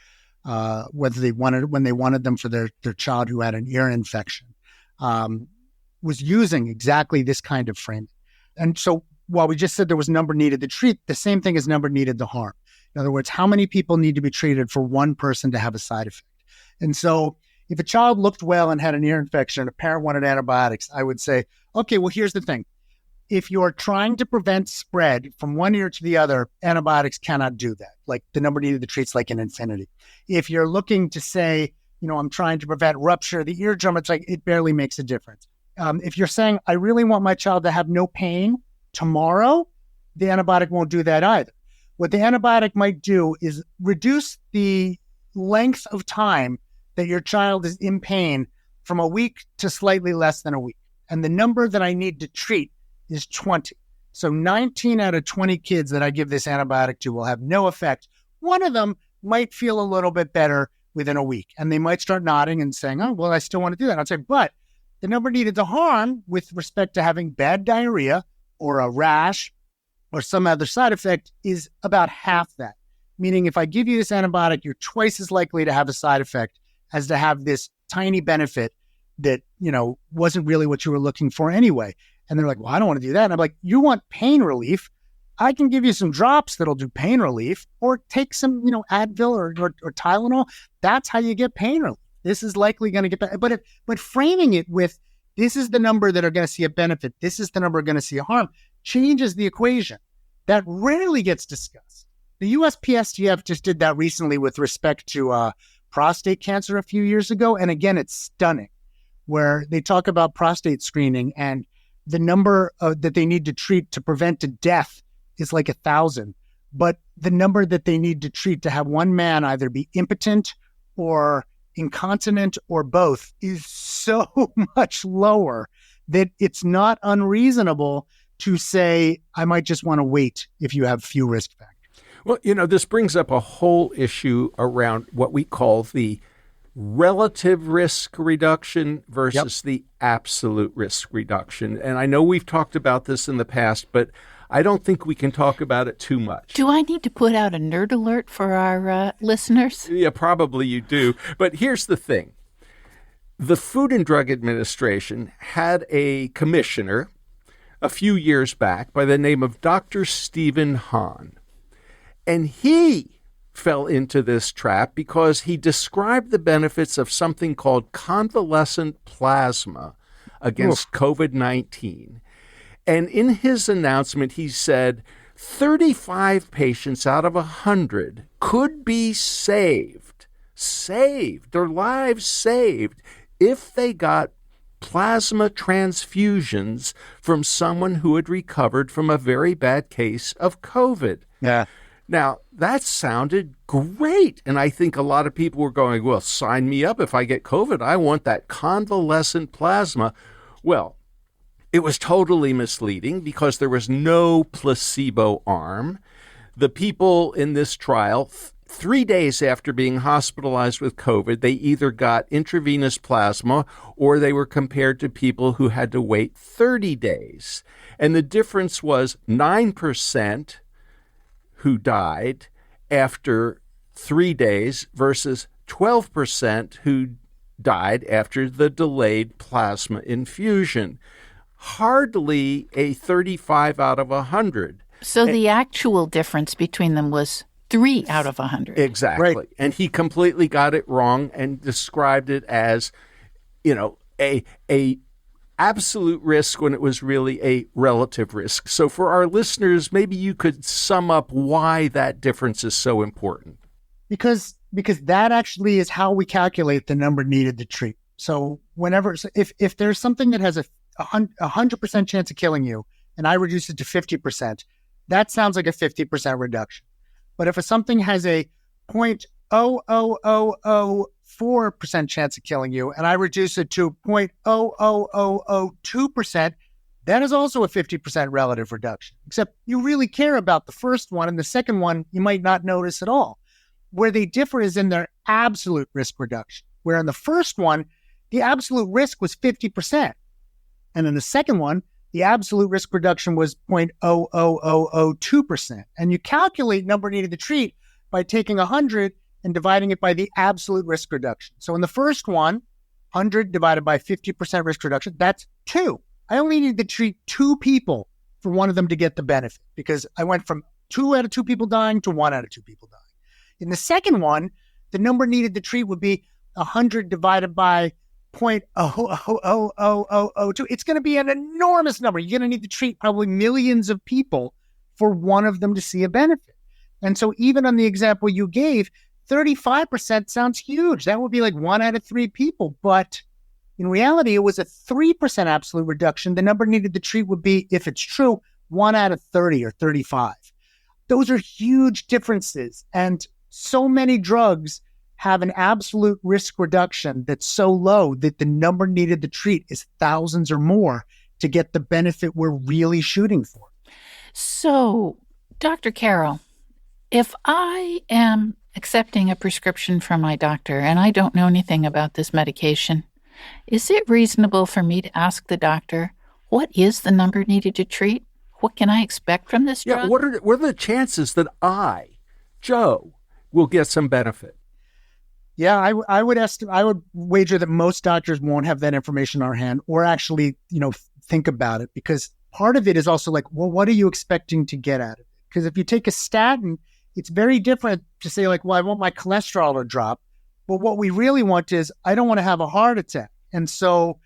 when they wanted them for their child who had an ear infection, was using exactly this kind of framing. And so while we just said there was number needed to treat, the same thing is number needed to harm. In other words, how many people need to be treated for one person to have a side effect? And so if a child looked well and had an ear infection and a parent wanted antibiotics, I would say, okay, well, here's the thing. If you're trying to prevent spread from one ear to the other, antibiotics cannot do that. Like the number needed to treat's like an infinity. If you're looking to say, I'm trying to prevent rupture of the eardrum, it's like it barely makes a difference. If you're saying, I really want my child to have no pain tomorrow, the antibiotic won't do that either. What the antibiotic might do is reduce the length of time that your child is in pain from a week to slightly less than a week. And the number that I need to treat is 20. So 19 out of 20 kids that I give this antibiotic to will have no effect. One of them might feel a little bit better within a week, and they might start nodding and saying, oh, well, I still want to do that. I'd say, but the number needed to harm with respect to having bad diarrhea or a rash or some other side effect is about half that. Meaning if I give you this antibiotic, you're twice as likely to have a side effect as to have this tiny benefit that, wasn't really what you were looking for anyway. And they're like, well, I don't want to do that. And I'm like, you want pain relief? I can give you some drops that'll do pain relief, or take some, Advil or Tylenol. That's how you get pain relief. This is likely going to get better. But framing it with, this is the number that are going to see a benefit, this is the number going to see a harm, changes the equation. That rarely gets discussed. The USPSTF just did that recently with respect to prostate cancer a few years ago. And again, it's stunning, where they talk about prostate screening and the number that they need to treat to prevent a death is like 1,000. But the number that they need to treat to have one man either be impotent or incontinent or both is so much lower that it's not unreasonable to say, I might just want to wait if you have few risk factors. Well, this brings up a whole issue around what we call the relative risk reduction versus the absolute risk reduction. And I know we've talked about this in the past, but I don't think we can talk about it too much. Do I need to put out a nerd alert for our listeners? Yeah, probably you do. But here's the thing. The Food and Drug Administration had a commissioner a few years back by the name of Dr. Stephen Hahn. And he fell into this trap because he described the benefits of something called convalescent plasma against COVID-19. And in his announcement, he said 35 patients out of 100 could be saved, their lives saved, if they got plasma transfusions from someone who had recovered from a very bad case of COVID. Yeah. Now, that sounded great. And I think a lot of people were going, well, sign me up. If I get COVID, I want that convalescent plasma. Well, it was totally misleading because there was no placebo arm. The people in this trial, 3 days after being hospitalized with COVID, they either got intravenous plasma or they were compared to people who had to wait 30 days. And the difference was 9% who died after 3 days versus 12% who died after the delayed plasma infusion. Hardly a 35 out of 100. So the actual difference between them was 3 out of 100. Exactly. Right. And he completely got it wrong and described it as, a absolute risk when it was really a relative risk. So for our listeners, maybe you could sum up why that difference is so important. Because that actually is how we calculate the number needed to treat. So if there's something that has a 100% chance of killing you, and I reduce it to 50%, that sounds like a 50% reduction. But if something has a 0.00004% chance of killing you, and I reduce it to 0.00002%, That is also a 50% relative reduction, except you really care about the first one, and the second one you might not notice at all. Where they differ is in their absolute risk reduction, where in the first one, the absolute risk was 50%. And in the second one, the absolute risk reduction was 0.00002%. And you calculate number needed to treat by taking 100 and dividing it by the absolute risk reduction. So in the first one, 100 divided by 50% risk reduction, that's 2. I only needed to treat 2 people for one of them to get the benefit, because I went from 2 out of 2 people dying to 1 out of 2 people dying. In the second one, the number needed to treat would be 100 divided by 0.00002. It's going to be an enormous number. You're going to need to treat probably millions of people for one of them to see a benefit. And so even on the example you gave, 35% sounds huge. That would be like 1 out of 3 people. But in reality, it was a 3% absolute reduction. The number needed to treat would be, if it's true, 1 out of 30 or 35. Those are huge differences. And so many drugs have an absolute risk reduction that's so low that the number needed to treat is thousands or more to get the benefit we're really shooting for. So, Dr. Carroll, if I am accepting a prescription from my doctor and I don't know anything about this medication, is it reasonable for me to ask the doctor, what is the number needed to treat? What can I expect from this drug? Yeah, what are the chances that I, Joe, will get some benefit? Yeah, I would wager that most doctors won't have that information on hand or actually, think about it, because part of it is also like, well, what are you expecting to get out of it? Because if you take a statin, it's very different to say like, well, I want my cholesterol to drop. But what we really want is, I don't want to have a heart attack. And so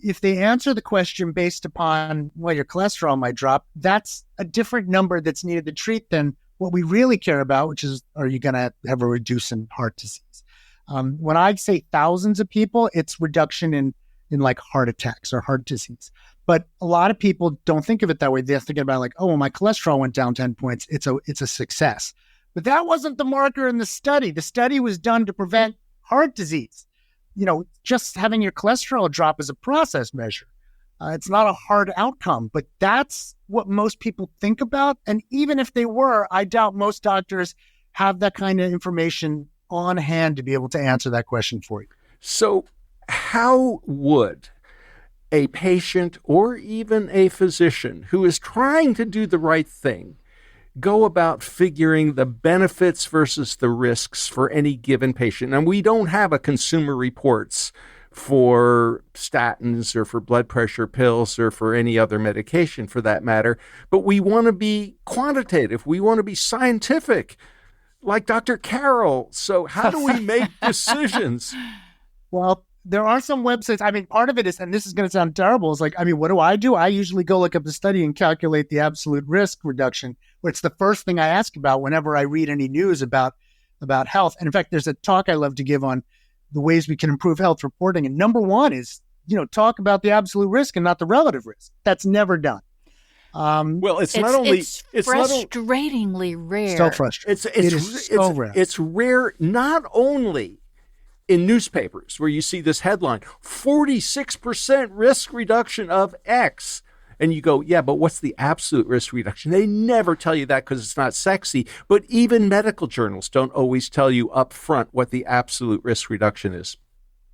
if they answer the question based upon, well, your cholesterol might drop, that's a different number that's needed to treat than what we really care about, which is, are you going to have a reduce in heart disease? When I say thousands of people, it's reduction in like heart attacks or heart disease. But a lot of people don't think of it that way. They're thinking about like, oh, well, my cholesterol went down 10 points. It's a success. But that wasn't the marker in the study. The study was done to prevent heart disease. Just having your cholesterol drop is a process measure. It's not a hard outcome, but that's what most people think about. And even if they were, I doubt most doctors have that kind of information on hand to be able to answer that question for you. So how would a patient or even a physician who is trying to do the right thing go about figuring the benefits versus the risks for any given patient? And we don't have a Consumer Reports for statins or for blood pressure pills or for any other medication for that matter, but we want to be quantitative. We want to be scientific, like Dr. Carroll. So how do we make decisions? Well, there are some websites. I mean, part of it is, and this is going to sound terrible, is like, what do? I usually go look up the study and calculate the absolute risk reduction, where it's the first thing I ask about whenever I read any news about health. And in fact, there's a talk I love to give on the ways we can improve health reporting. And number one is, talk about the absolute risk and not the relative risk. That's never done. Well, it's frustratingly rare. So frustrating. It's so rare. It's rare not only in newspapers where you see this headline, 46% risk reduction of X. And you go, yeah, but what's the absolute risk reduction? They never tell you that because it's not sexy. But even medical journals don't always tell you up front what the absolute risk reduction is.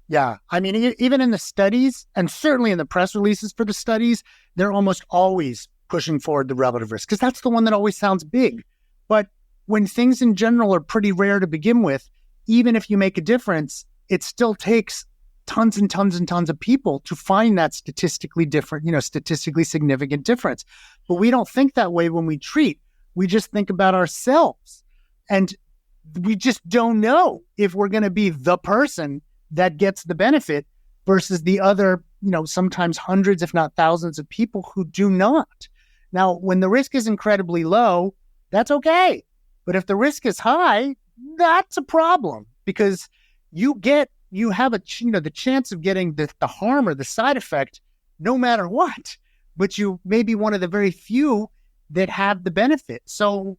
Yeah. I mean, even in the studies, and certainly in the press releases for the studies, they're almost always pushing forward the relative risk, because that's the one that always sounds big. But when things in general are pretty rare to begin with, even if you make a difference, it still takes tons and tons and tons of people to find that statistically significant difference. But we don't think that way when we treat. We just think about ourselves. And we just don't know if we're going to be the person that gets the benefit versus the other, sometimes hundreds, if not thousands of people who do not. Now, when the risk is incredibly low, that's okay. But if the risk is high, that's a problem, because you have the chance of getting the harm or the side effect no matter what, but you may be one of the very few that have the benefit. So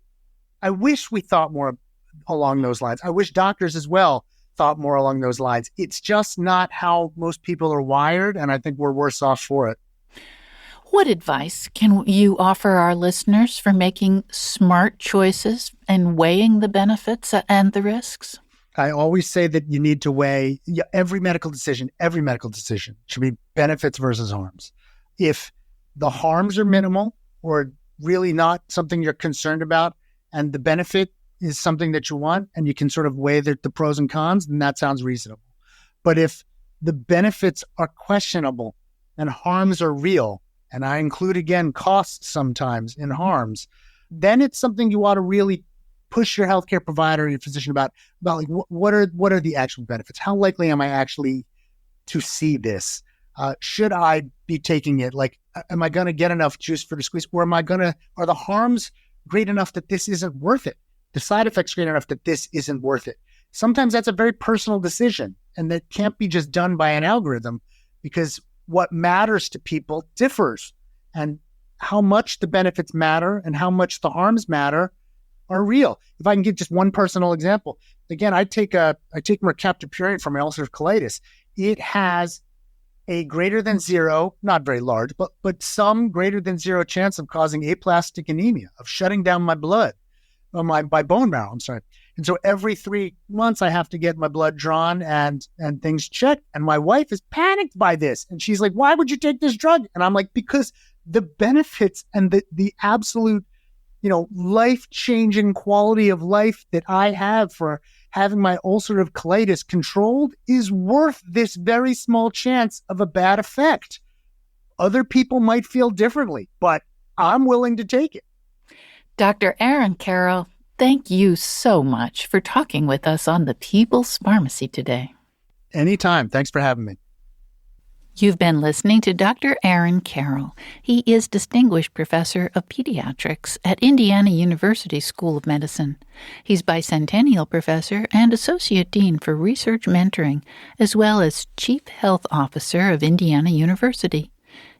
I wish we thought more along those lines. I wish doctors as well thought more along those lines. It's just not how most people are wired, and I think we're worse off for it. What advice can you offer our listeners for making smart choices and weighing the benefits and the risks? I always say that you need to weigh every medical decision should be benefits versus harms. If the harms are minimal or really not something you're concerned about, and the benefit is something that you want, and you can sort of weigh the pros and cons, then that sounds reasonable. But if the benefits are questionable and harms are real, and I include, again, costs sometimes in harms, then it's something you ought to really push your healthcare provider or your physician about like, what are the actual benefits? How likely am I actually to see this? Should I be taking it? Like, am I going to get enough juice for the squeeze? Or are the harms great enough that this isn't worth it? The side effects great enough that this isn't worth it? Sometimes that's a very personal decision, and that can't be just done by an algorithm, because what matters to people differs, and how much the benefits matter and how much the harms matter are real. If I can give just one personal example, again, I take mercaptopurine for my ulcerative colitis. It has a greater than zero, not very large, but some greater than zero chance of causing aplastic anemia, of shutting down my blood, my bone marrow. I'm sorry. And so every 3 months I have to get my blood drawn and things checked. And my wife is panicked by this. And she's like, why would you take this drug? And I'm like, because the benefits and the absolute, life-changing quality of life that I have for having my ulcerative colitis controlled is worth this very small chance of a bad effect. Other people might feel differently, but I'm willing to take it. Dr. Aaron Carroll, thank you so much for talking with us on the People's Pharmacy today. Anytime. Thanks for having me. You've been listening to Dr. Aaron Carroll. He is Distinguished Professor of Pediatrics at Indiana University School of Medicine. He's Bicentennial Professor and Associate Dean for Research Mentoring, as well as Chief Health Officer of Indiana University.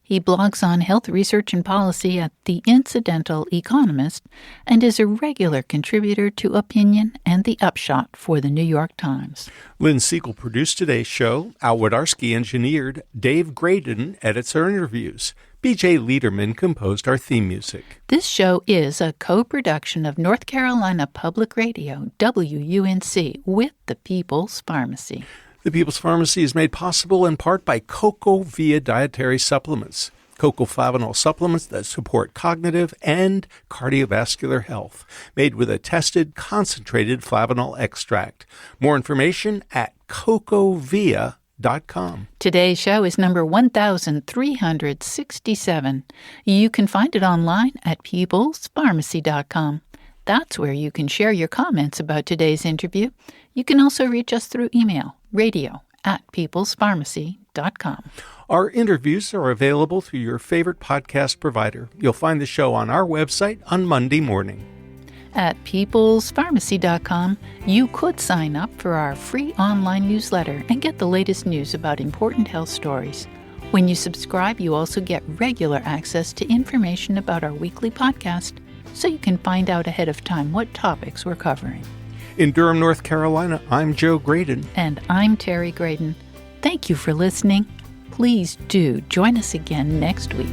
He blogs on health research and policy at The Incidental Economist and is a regular contributor to Opinion and The Upshot for the New York Times. Lynn Siegel produced today's show. Al Wodarski engineered. Dave Graydon edits our interviews. B.J. Liederman composed our theme music. This show is a co-production of North Carolina Public Radio, WUNC, with the People's Pharmacy. The People's Pharmacy is made possible in part by Cocoa Via Dietary Supplements, cocoa-flavanol supplements that support cognitive and cardiovascular health, made with a tested, concentrated flavanol extract. More information at cocovia.com. Today's show is number 1367. You can find it online at peoplespharmacy.com. That's where you can share your comments about today's interview. You can also reach us through email, radio@peoplespharmacy.com. Our interviews are available through your favorite podcast provider. You'll find the show on our website on Monday morning. At peoplespharmacy.com, you could sign up for our free online newsletter and get the latest news about important health stories. When you subscribe, you also get regular access to information about our weekly podcast, so you can find out ahead of time what topics we're covering. In Durham, North Carolina, I'm Joe Graydon. And I'm Terry Graydon. Thank you for listening. Please do join us again next week.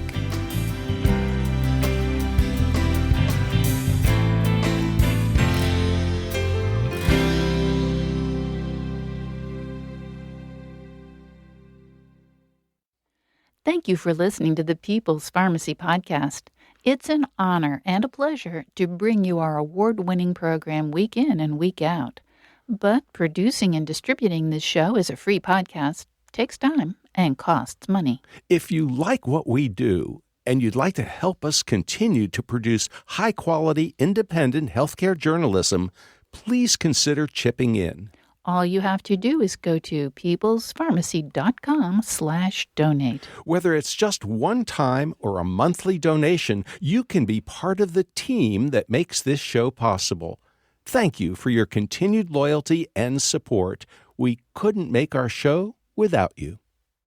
Thank you for listening to the People's Pharmacy Podcast. It's an honor and a pleasure to bring you our award-winning program week in and week out. But producing and distributing this show as a free podcast takes time and costs money. If you like what we do and you'd like to help us continue to produce high-quality, independent healthcare journalism, please consider chipping in. All you have to do is go to peoplespharmacy.com/donate. Whether it's just one time or a monthly donation, you can be part of the team that makes this show possible. Thank you for your continued loyalty and support. We couldn't make our show without you.